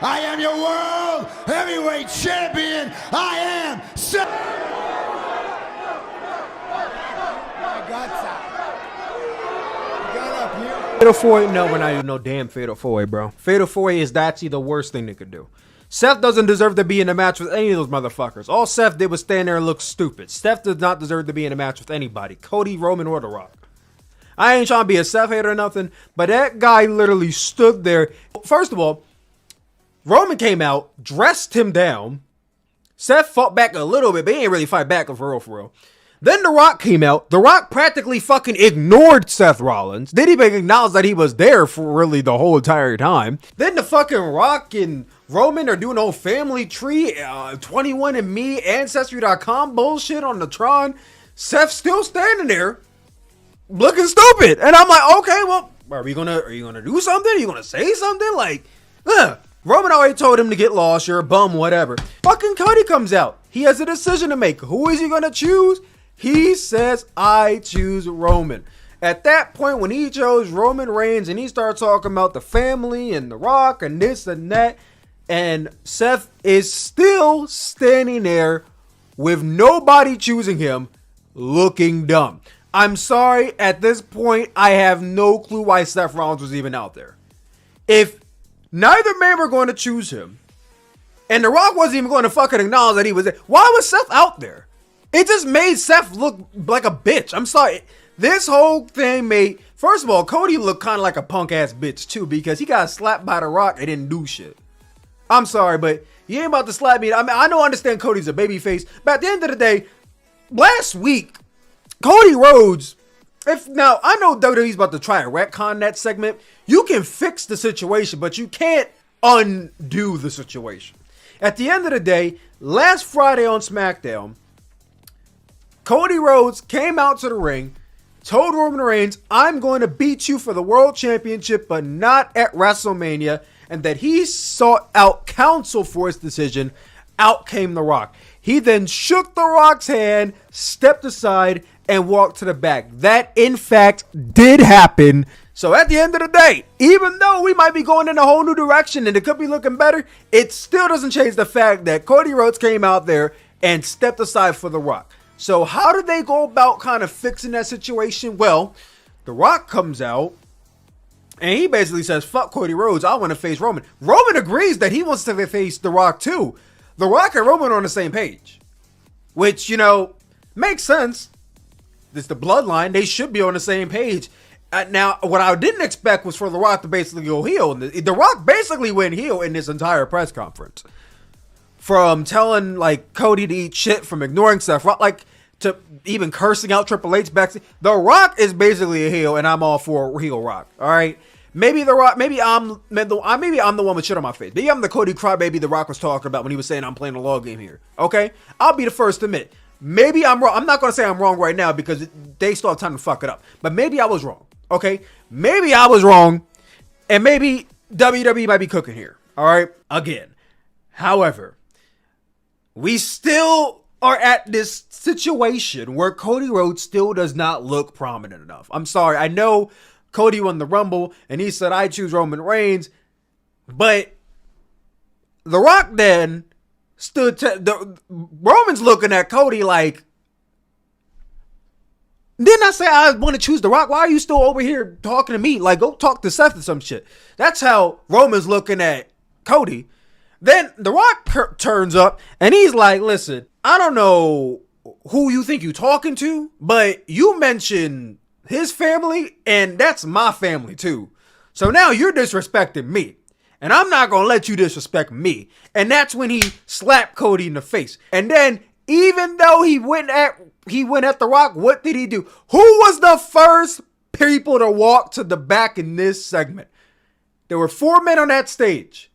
I am your world heavyweight champion. I am Seth. Fatal 4, no, we're not even no damn Fatal 4, bro. Fatal 4 is actually the worst thing they could do. Seth doesn't deserve to be in a match with any of those motherfuckers. All Seth did was stand there and look stupid. Seth does not deserve to be in a match with anybody. Cody, Roman, or The Rock. I ain't trying to be a Seth hater or nothing, but that guy literally stood there. First of all, Roman came out, dressed him down. Seth fought back a little bit, but he didn't really fight back for real, for real. Then The Rock came out. The Rock practically fucking ignored Seth Rollins. Didn't even acknowledge that he was there for really the whole entire time. Then the fucking Rock and Roman are doing a whole family tree, 21andMe, Ancestry.com bullshit on the Tron. Seth still standing there, looking stupid. And I'm like, okay, well, are you gonna do something? Are you gonna say something? Like, Roman already told him to get lost, you're a bum, whatever. Fucking Cody comes out. He has a decision to make. Who is he gonna choose? He says, I choose Roman. At that point, when he chose Roman Reigns and he started talking about the family and The Rock and this and that, and Seth is still standing there with nobody choosing him, looking dumb. I'm sorry, at this point, I have no clue why Seth Rollins was even out there. If neither man were going to choose him, and The Rock wasn't even going to fucking acknowledge that he was there, why was Seth out there? It just made Seth look like a bitch. I'm sorry. This whole thing made, first of all, Cody looked kind of like a punk ass bitch too, because he got slapped by The Rock and didn't do shit. I'm sorry, but you ain't about to slap me. I mean, I understand Cody's a babyface, but at the end of the day, last week, Cody Rhodes, now I know WWE's about to try to retcon that segment. You can fix the situation, but you can't undo the situation. At the end of the day, last Friday on SmackDown, Cody Rhodes came out to the ring, told Roman Reigns, I'm going to beat you for the World Championship, but not at WrestleMania, and that he sought out counsel for his decision. Out came The Rock. He then shook The Rock's hand, stepped aside, and walked to the back. That, in fact, did happen. So at the end of the day, even though we might be going in a whole new direction and it could be looking better, it still doesn't change the fact that Cody Rhodes came out there and stepped aside for The Rock. So how did they go about kind of fixing that situation? Well, The Rock comes out and he basically says, fuck Cody Rhodes, I want to face Roman. Roman agrees that he wants to face The Rock too. The Rock and Roman are on the same page, which, you know, makes sense. It's the bloodline. They should be on the same page. Now, what I didn't expect was for The Rock to basically go heel. The Rock basically went heel in this entire press conference. From telling, like, Cody to eat shit, from ignoring Seth Rock, like, to even cursing out Triple H backstage. The Rock is basically a heel, and I'm all for heel Rock. All right, maybe The Rock, maybe I'm the one with shit on my face. Maybe I'm the Cody crybaby The Rock was talking about when he was saying I'm playing a law game here. Okay, I'll be the first to admit. Maybe I'm wrong. I'm not gonna say I'm wrong right now because they still have time to fuck it up. But maybe I was wrong. Okay, maybe I was wrong, and maybe WWE might be cooking here. All right, again. However, we still are at this situation where Cody Rhodes still does not look prominent enough. I'm sorry. I know Cody won the Rumble and he said, I choose Roman Reigns. But The Rock then Roman's looking at Cody like, didn't I say I want to choose The Rock? Why are you still over here talking to me? Like, go talk to Seth or some shit. That's how Roman's looking at Cody. Then The Rock turns up and he's like, listen, I don't know who you think you're talking to, but you mentioned his family and that's my family too. So now you're disrespecting me and I'm not going to let you disrespect me. And that's when he slapped Cody in the face. And then even though he went at The Rock, what did he do? Who was the first people to walk to the back in this segment? There were 4 men on that stage.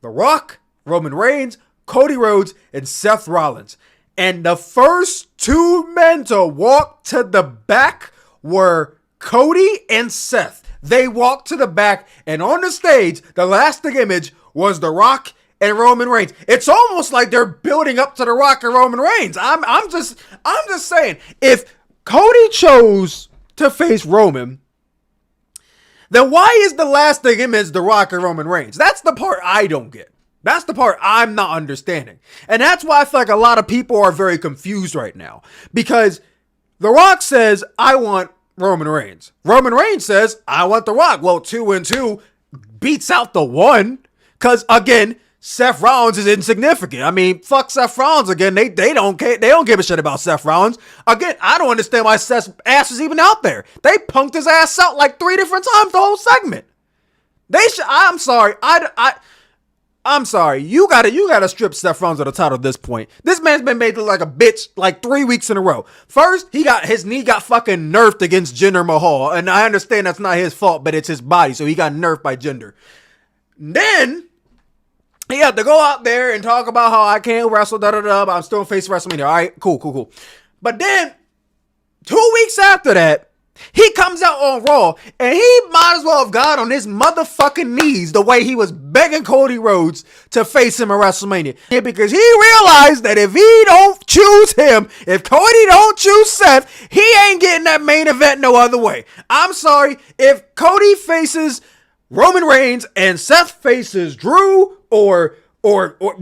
The Rock, Roman Reigns, Cody Rhodes, and Seth Rollins. And the first 2 men to walk to the back were Cody and Seth. They walked to the back, and on the stage, the lasting image was The Rock and Roman Reigns. It's almost like they're building up to The Rock and Roman Reigns. I'm just saying, if Cody chose to face Roman, then why is the last thing him is The Rock and Roman Reigns? That's the part I don't get. That's the part I'm not understanding. And that's why I feel like a lot of people are very confused right now. Because The Rock says, I want Roman Reigns. Roman Reigns says, I want The Rock. Well, 2 and 2 beats out the 1. Because, again, Seth Rollins is insignificant. I mean, fuck Seth Rollins again. They don't care. They don't give a shit about Seth Rollins. Again, I don't understand why Seth's ass is even out there. They punked his ass out like 3 different times the whole segment. I'm sorry. I'm sorry. You gotta strip Seth Rollins of the title at this point. This man's been made to look like a bitch like 3 weeks in a row. First, his knee got fucking nerfed against Jinder Mahal. And I understand that's not his fault, but it's his body. So he got nerfed by Jinder. Then he had to go out there and talk about how I can't wrestle, but I'm still face WrestleMania. All right, cool. But then 2 weeks after that, he comes out on Raw, and he might as well have got on his motherfucking knees the way he was begging Cody Rhodes to face him at WrestleMania. Yeah, because he realized that if he don't choose him, if Cody don't choose Seth, he ain't getting that main event no other way. I'm sorry, if Cody faces Roman Reigns and Seth faces Drew, or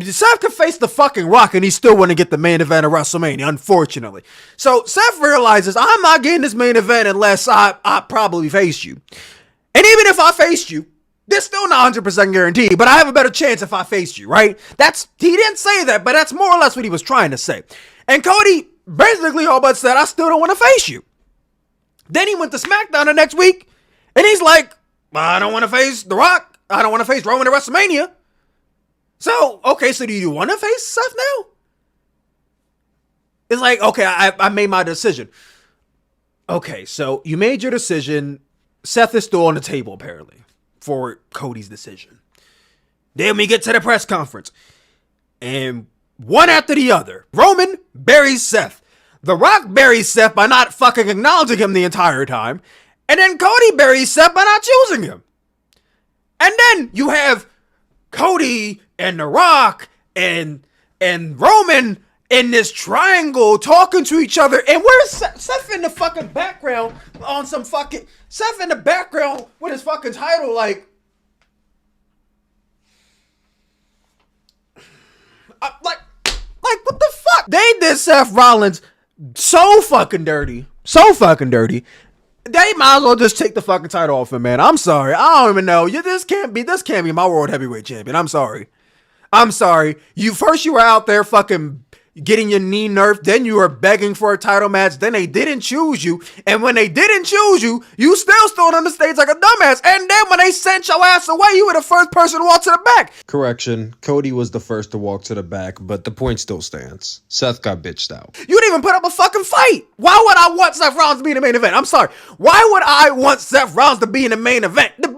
Seth could face the fucking Rock and he still wouldn't get the main event of WrestleMania, unfortunately. So Seth realizes, I'm not getting this main event unless I probably face you. And even if I faced you, this still not 100% guaranteed, but I have a better chance if I faced you, right? He didn't say that, but that's more or less what he was trying to say. And Cody basically all but said, I still don't want to face you. Then he went to SmackDown the next week, and he's like, I don't want to face The Rock. I don't want to face Roman at WrestleMania. So, okay, so do you want to face Seth now? It's like, okay, I made my decision. Okay, so you made your decision. Seth is still on the table, apparently, for Cody's decision. Then we get to the press conference. And one after the other, Roman buries Seth. The Rock buries Seth by not fucking acknowledging him the entire time. And then Cody buries Seth by not choosing him. And then you have Cody and The Rock and Roman in this triangle talking to each other. And where's Seth in the fucking background on some fucking... Seth in the background with his fucking title like... Like what the fuck? They did Seth Rollins so fucking dirty. They might as well just take the fucking title off him, man. I'm sorry. I don't even know. This can't be my world heavyweight champion. I'm sorry. You were out there fucking getting your knee nerfed. Then you were begging for a title match. Then they didn't choose you. And when they didn't choose you, you still stood on the stage like a dumbass. And then when they sent your ass away, you were the first person to walk to the back. Correction, Cody was the first to walk to the back, but the point still stands. Seth got bitched out. You didn't even put up a fucking fight. Why would I want Seth Rollins to be in the main event? I'm sorry. Why would I want Seth Rollins to be in the main event? The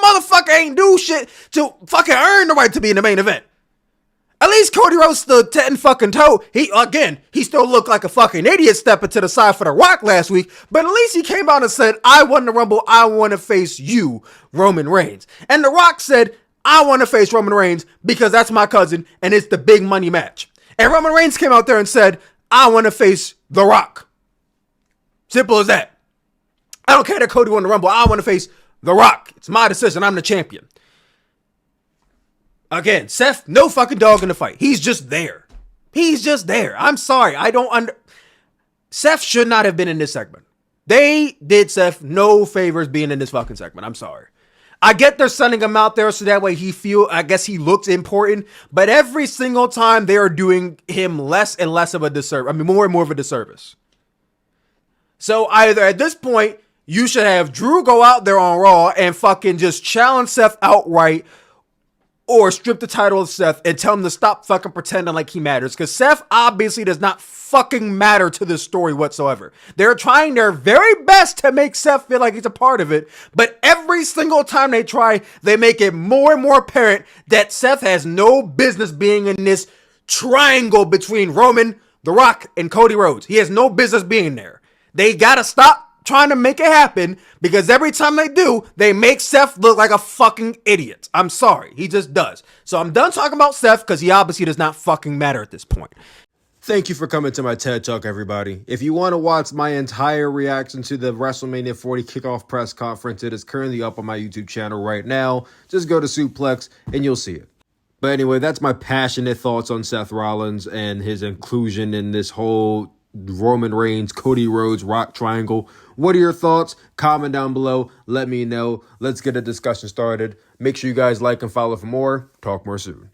motherfucker ain't do shit to fucking earn the right to be in the main event. At least Cody Rhodes stood 10 fucking toe. He still looked like a fucking idiot stepping to the side for The Rock last week, but at least he came out and said, I won the Rumble, I want to face you, Roman Reigns. And The Rock said, I want to face Roman Reigns because that's my cousin and it's the big money match. And Roman Reigns came out there and said, I want to face The Rock. Simple as that. I don't care that Cody won the Rumble, I want to face The Rock. It's my decision, I'm the champion. Again, Seth, no fucking dog in the fight. He's just there. I'm sorry. Seth should not have been in this segment. They did Seth no favors being in this fucking segment. I'm sorry. I get they're sending him out there so that way I guess he looks important. But every single time they are doing him less and less of a disservice. I mean, more and more of a disservice. So either at this point, you should have Drew go out there on Raw and fucking just challenge Seth outright, or strip the title of Seth and tell him to stop fucking pretending like he matters. Because Seth obviously does not fucking matter to this story whatsoever. They're trying their very best to make Seth feel like he's a part of it. But every single time they try, they make it more and more apparent that Seth has no business being in this triangle between Roman, The Rock, and Cody Rhodes. He has no business being there. They gotta stop trying to make it happen, because every time they do, they make Seth look like a fucking idiot. I'm sorry. He just does. So I'm done talking about Seth because he obviously does not fucking matter at this point. Thank you for coming to my TED Talk, everybody. If you want to watch my entire reaction to the WrestleMania 40 kickoff press conference, it is currently up on my YouTube channel right now. Just go to Suplex and you'll see it. But anyway, that's my passionate thoughts on Seth Rollins and his inclusion in this whole Roman Reigns, Cody Rhodes, Rock Triangle. What are your thoughts? Comment down below. Let me know. Let's get a discussion started. Make sure you guys like and follow for more. Talk more soon.